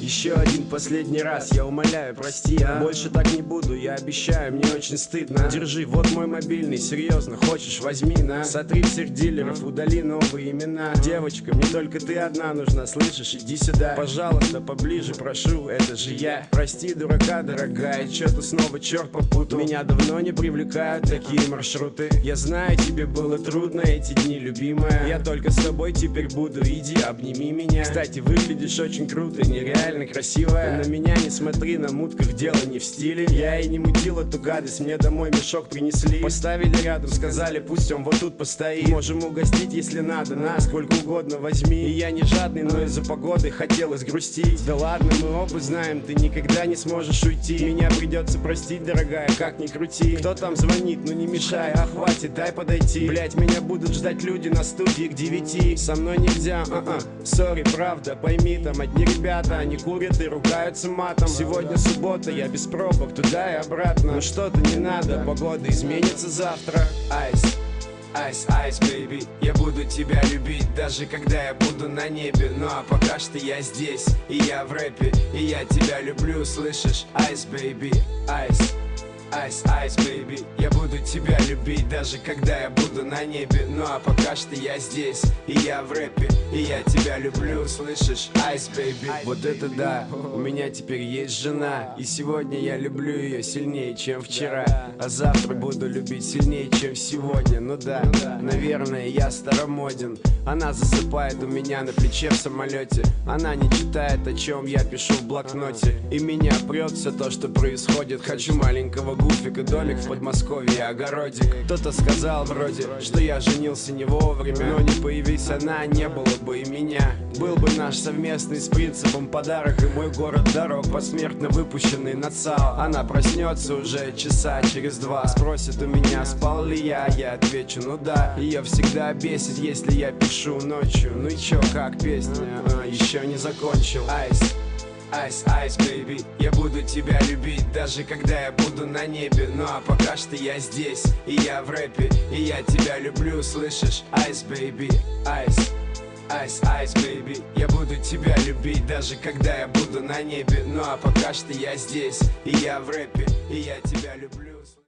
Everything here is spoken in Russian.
Еще один последний раз, я умоляю, прости, а? Больше так не буду, я обещаю, мне очень стыдно. Держи, вот мой мобильный, серьезно, хочешь, возьми, на. Сотри всех дилеров, удали новые имена. Девочка, мне только ты одна нужна, слышишь, иди сюда. Пожалуйста, поближе, прошу, это же я. Прости, дурака, дорогая, чё-то снова черт попутал. Меня давно не привлекают такие маршруты. Я знаю, тебе было трудно эти дни, любимая. Я только с тобой теперь буду, иди, обними меня. Кстати, выглядишь очень круто, нереально красивая. На меня не смотри, на мутках дело не в стиле. Я и не мутил эту гадость, мне домой мешок принесли. Поставили рядом, сказали, пусть он вот тут постоит. Можем угостить, если надо, на сколько угодно возьми. И я не жадный, но из-за погоды хотелось грустить. Да ладно, мы оба знаем, ты никогда не сможешь уйти. Меня придется простить, дорогая, как ни крути. Кто там звонит, ну не мешай, а хватит, дай подойти. Блять, меня будут ждать люди на студии к 9. Со мной нельзя, сори, правда, пойми, там одни ребята, они курят и ругаются матом. Сегодня суббота, я без пробок, туда и обратно. Но что-то не надо, погода изменится завтра. Айс, айс, айс, бэйби, я буду тебя любить, даже когда я буду на небе. Ну а пока что я здесь, и я в рэпе, и я тебя люблю, слышишь? Айс, бэйби, айс. Айс, айс, бэйби, я буду тебя любить, даже когда я буду на небе. Ну а пока что я здесь, и я в рэпе, и я тебя люблю, слышишь? Айс, бэйби. Вот это да, у меня теперь есть жена, и сегодня я люблю ее сильнее, чем вчера. А завтра буду любить сильнее, чем сегодня. Ну да, наверное, я старомоден. Она засыпает у меня на плече в самолете. Она не читает, о чем я пишу в блокноте. И меня прет все то, что происходит. Хочу маленького гуфика, долик в Подмосковье, огородик. Кто-то сказал вроде, что я женился не вовремя. Но не появись она, не было бы и меня. Был бы наш совместный с принципом подарок. И мой город дорог, посмертно выпущенный на ЦАО. Она проснется уже часа через 2. Спросит у меня, спал ли я отвечу, ну да. Ее всегда бесит, если я пишу ночью. Ну и чё, как песня, еще не закончил. Айс, айс, айс, бэйби, я буду тебя любить, даже когда я буду на небе. Ну а пока что я здесь, и я в рэпе, и я тебя люблю, слышишь? Айс, бэйби, айс. Айс, айс, бэйби, я буду тебя любить, даже когда я буду на небе. Ну а пока что я здесь, и я в рэпе, и я тебя люблю.